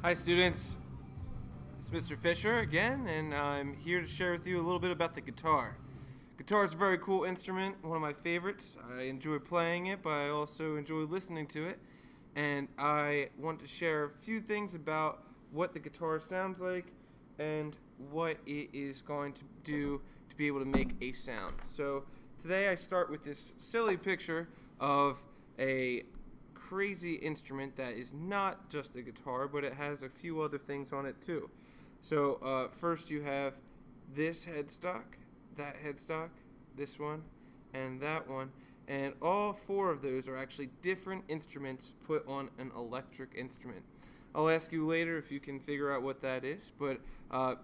Hi students, it's Mr. Fisher again, and I'm here to share with you a little bit about the guitar. Guitar is a very cool instrument, one of my favorites. I enjoy playing it, but I also enjoy listening to it. And I want to share a few things about what the guitar sounds like and what it is going to do to be able to make a sound. So today I start with this silly picture of a crazy instrument that is not just a guitar, but it has a few other things on it too. So first you have this headstock, that headstock, this one, and that one, and all four of those are actually different instruments put on an electric instrument. I'll ask you later if you can figure out what that is, but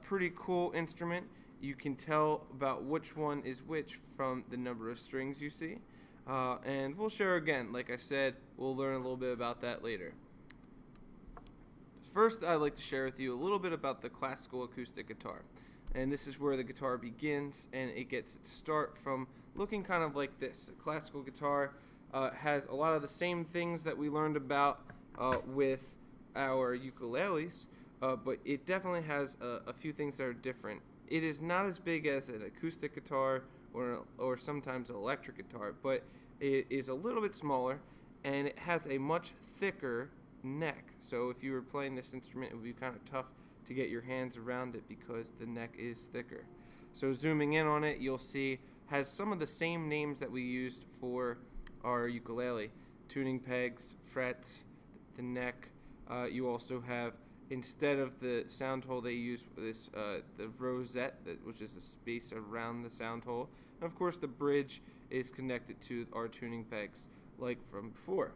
pretty cool instrument. You can tell about which one is which from the number of strings you see. And we'll share again. Like I said, we'll learn a little bit about that later. First, I'd like to share with you a little bit about the classical acoustic guitar. And this is where the guitar begins, and it gets its start from looking kind of like this. A classical guitar has a lot of the same things that we learned about with our ukuleles, but it definitely has a few things that are different. It is not as big as an acoustic guitar or sometimes an electric guitar, but it is a little bit smaller, and it has a much thicker neck. So if you were playing this instrument, it would be kind of tough to get your hands around it because the neck is thicker. So zooming in on it, you'll see has some of the same names that we used for our ukulele: tuning pegs, frets, the neck. You also have, instead of the sound hole, they use this the rosette, which is a space around the sound hole. And of course, the bridge is connected to our tuning pegs, like from before.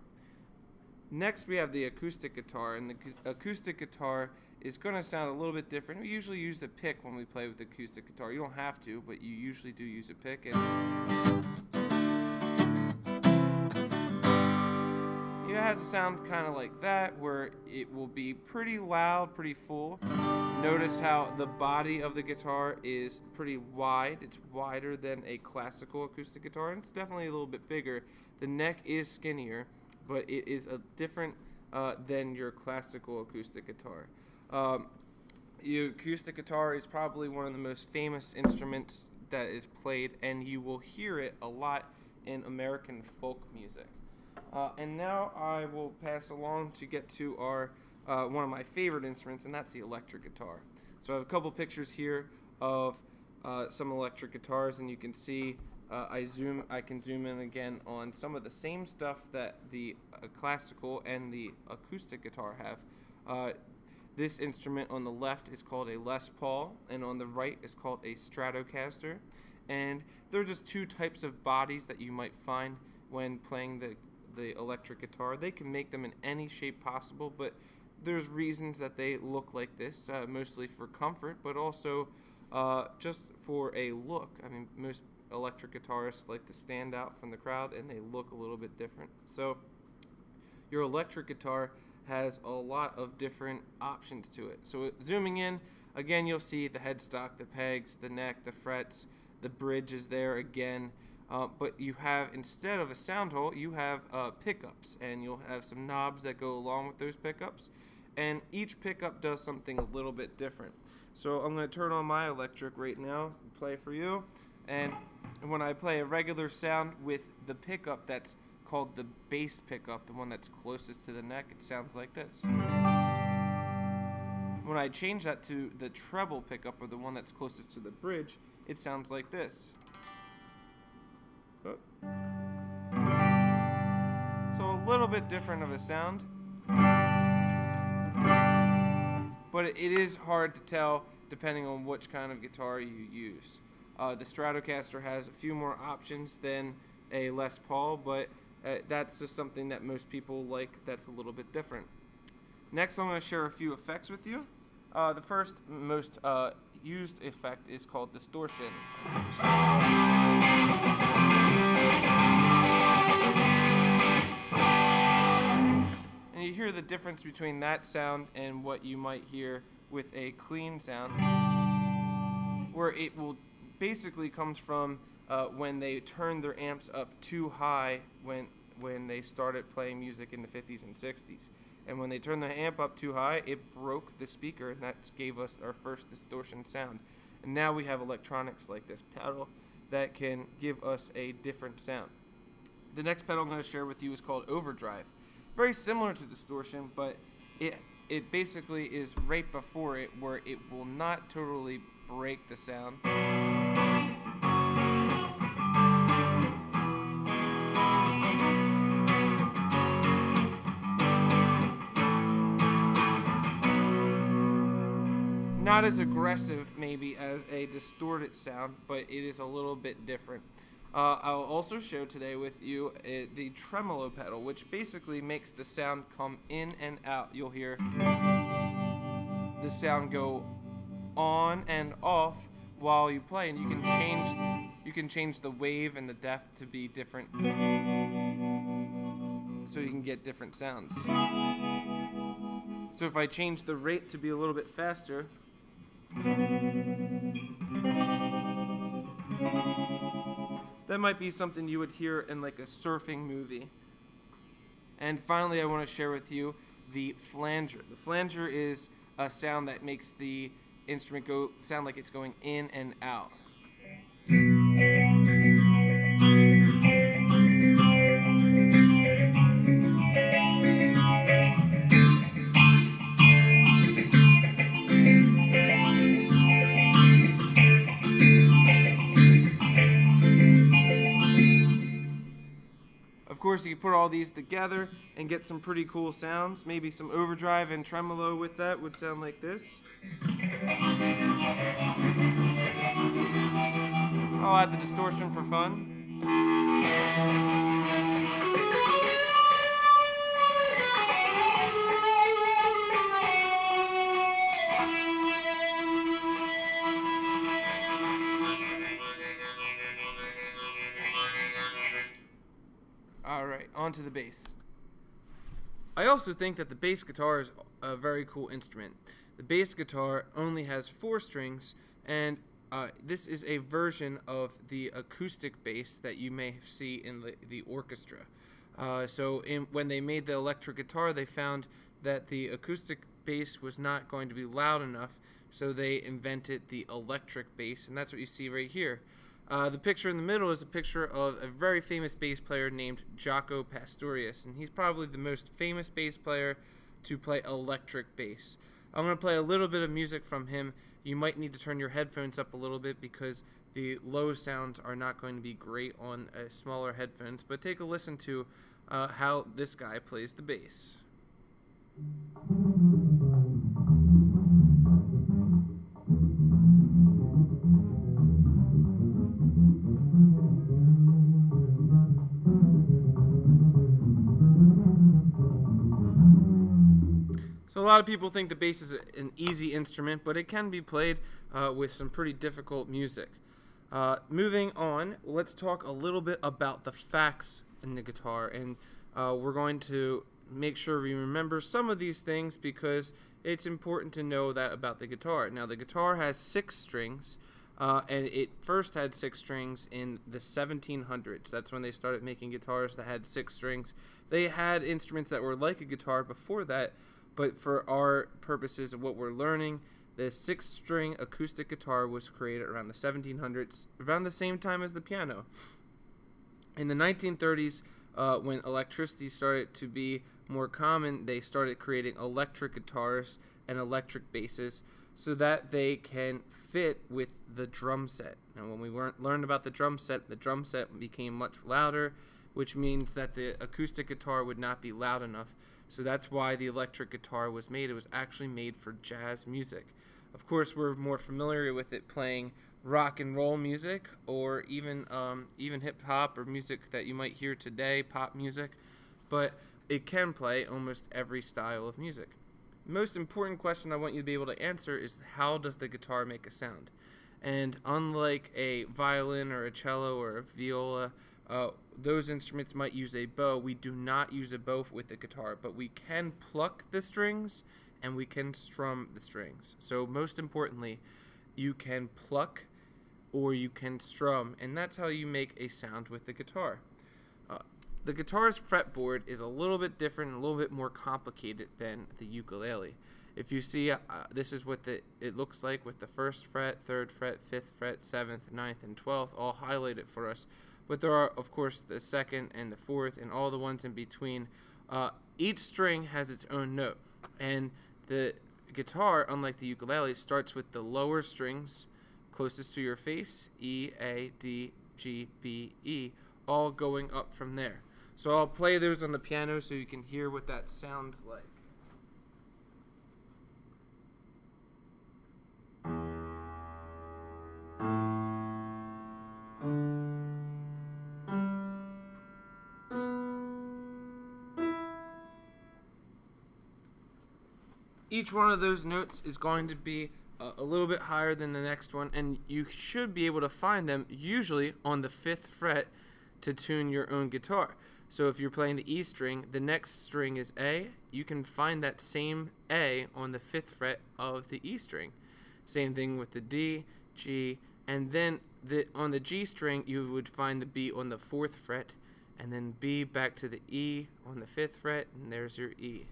Next, we have the acoustic guitar, and the acoustic guitar is going to sound a little bit different. We usually use the pick when we play with the acoustic guitar. You don't have to, but you usually do use a pick. And it has a sound kind of like that, where it will be pretty loud, pretty full. Notice how the body of the guitar is pretty wide. It's wider than a classical acoustic guitar, and it's definitely a little bit bigger. The neck is skinnier, but it is a different than your classical acoustic guitar. The acoustic guitar is probably one of the most famous instruments that is played, and you will hear it a lot in American folk music. And now I will pass along to get to our one of my favorite instruments, and that's the electric guitar. So I have a couple pictures here of some electric guitars, and you can see I can zoom in again on some of the same stuff that the classical and the acoustic guitar have. This instrument on the left is called a Les Paul, and on the right is called a Stratocaster. And they're just two types of bodies that you might find when playing the electric guitar. They can make them in any shape possible, but there's reasons that they look like this, mostly for comfort, but also just for a look. I mean, most electric guitarists like to stand out from the crowd, and they look a little bit different. So your electric guitar has a lot of different options to it. So zooming in, again, you'll see the headstock, the pegs, the neck, the frets, the bridge is there again. But you have, instead of a sound hole, you have pickups, and you'll have some knobs that go along with those pickups, and each pickup does something a little bit different. So I'm going to turn on my electric right now, play for you, and when I play a regular sound with the pickup that's called the bass pickup, the one that's closest to the neck, it sounds like this. When I change that to the treble pickup, or the one that's closest to the bridge, it sounds like this. So a little bit different of a sound, but it is hard to tell depending on which kind of guitar you use. The Stratocaster has a few more options than a Les Paul, but that's just something that most people like that's a little bit different. Next, I'm going to share a few effects with you. The first most used effect is called distortion. And you hear the difference between that sound and what you might hear with a clean sound, where it will basically comes from when they turned their amps up too high when they started playing music in the 50s and 60s. And when they turned the amp up too high, it broke the speaker, and that gave us our first distortion sound. And now we have electronics like this pedal that can give us a different sound. The next pedal I'm going to share with you is called overdrive. Very similar to distortion, but it basically is right before it, where it will not totally break the sound. Not as aggressive maybe as a distorted sound, but it is a little bit different. I'll also show today with you the tremolo pedal, which basically makes the sound come in and out. You'll hear the sound go on and off while you play, and you can change the wave and the depth to be different, so you can get different sounds. So if I change the rate to be a little bit faster, that might be something you would hear in like a surfing movie. And finally, I want to share with you the flanger. The flanger is a sound that makes the instrument sound like it's going in and out. Of course, you can put all these together and get some pretty cool sounds. Maybe some overdrive and tremolo with that would sound like this. I'll add the distortion for fun. Alright, on to the bass. I also think that the bass guitar is a very cool instrument. The bass guitar only has 4 strings, and this is a version of the acoustic bass that you may see in the orchestra. When they made the electric guitar, they found that the acoustic bass was not going to be loud enough, so they invented the electric bass, and that's what you see right here. The picture in the middle is a picture of a very famous bass player named Jaco Pastorius, and he's probably the most famous bass player to play electric bass. I'm going to play a little bit of music from him. You might need to turn your headphones up a little bit because the low sounds are not going to be great on smaller headphones, but take a listen to how this guy plays the bass. So a lot of people think the bass is an easy instrument, but it can be played with some pretty difficult music. Moving on, let's talk a little bit about the facts in the guitar, and we're going to make sure we remember some of these things because it's important to know that about the guitar. Now, the guitar has 6 strings, and it first had 6 strings in the 1700s. That's when they started making guitars that had 6 strings. They had instruments that were like a guitar before that, but for our purposes of what we're learning, the 6-string acoustic guitar was created around the 1700s, around the same time as the piano. In the 1930s, when electricity started to be more common, they started creating electric guitars and electric basses so that they can fit with the drum set. And when we learned about the drum set became much louder, which means that the acoustic guitar would not be loud enough. So that's why the electric guitar was made. It was actually made for jazz music. Of course, we're more familiar with it playing rock and roll music, or even hip hop or music that you might hear today, pop music. But it can play almost every style of music. The most important question I want you to be able to answer is, how does the guitar make a sound? And unlike a violin or a cello or a viola, those instruments might use a bow. We do not use a bow with the guitar, but we can pluck the strings and we can strum the strings. So most importantly, you can pluck or you can strum, and that's how you make a sound with the guitar. the guitar's fretboard is a little bit different, a little bit more complicated than the ukulele. If you see, this is what it looks like with the 1st fret, 3rd fret, 5th fret, 7th, 9th, and 12th all highlighted for us. But there are, of course, the 2nd and the 4th and all the ones in between. Each string has its own note. And the guitar, unlike the ukulele, starts with the lower strings closest to your face, E, A, D, G, B, E, all going up from there. So I'll play those on the piano so you can hear what that sounds like. Each one of those notes is going to be a little bit higher than the next one, and you should be able to find them usually on the 5th fret to tune your own guitar. So if you're playing the E string, the next string is A. You can find that same A on the 5th fret of the E string. Same thing with the D, G, and then on the G string, you would find the B on the 4th fret, and then B back to the E on the 5th fret, and there's your E.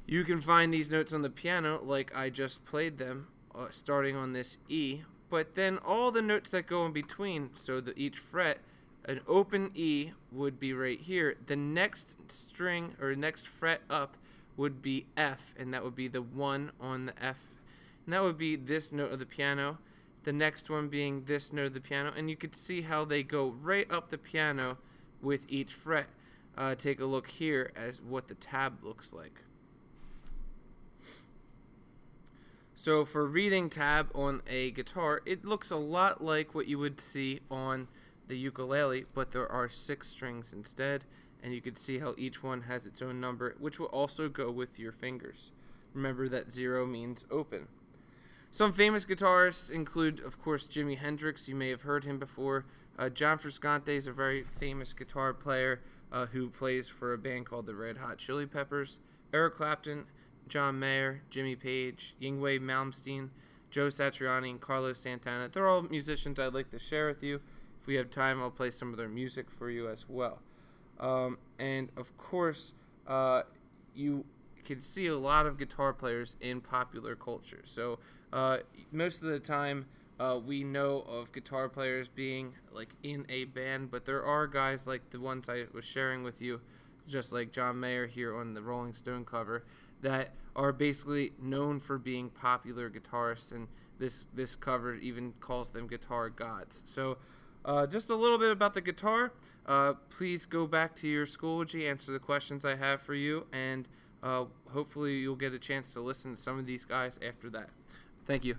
You can find these notes on the piano like I just played them, starting on this E, but then all the notes that go in between, so that each fret, an open E would be right here. The next string or next fret up would be F, and that would be the 1 on the F. And that would be this note of the piano, the next one being this note of the piano, and you could see how they go right up the piano with each fret. Take a look here as what the tab looks like. So for reading tab on a guitar, it looks a lot like what you would see on the ukulele, but there are 6 strings instead, and you can see how each one has its own number, which will also go with your fingers. Remember that 0 means open. Some famous guitarists include, of course, Jimi Hendrix. You may have heard him before. John Frusciante is a very famous guitar player who plays for a band called the Red Hot Chili Peppers. Eric Clapton, John Mayer, Jimmy Page, Yngwie Malmsteen, Joe Satriani, and Carlos Santana. They're all musicians I'd like to share with you. If we have time, I'll play some of their music for you as well. And of course, you can see a lot of guitar players in popular culture. So most of the time, we know of guitar players being like in a band, but there are guys like the ones I was sharing with you, just like John Mayer here on the Rolling Stone cover, that are basically known for being popular guitarists, and this cover even calls them guitar gods. So just a little bit about the guitar. Please go back to your Schoology, answer the questions I have for you, and hopefully you'll get a chance to listen to some of these guys after that. Thank you.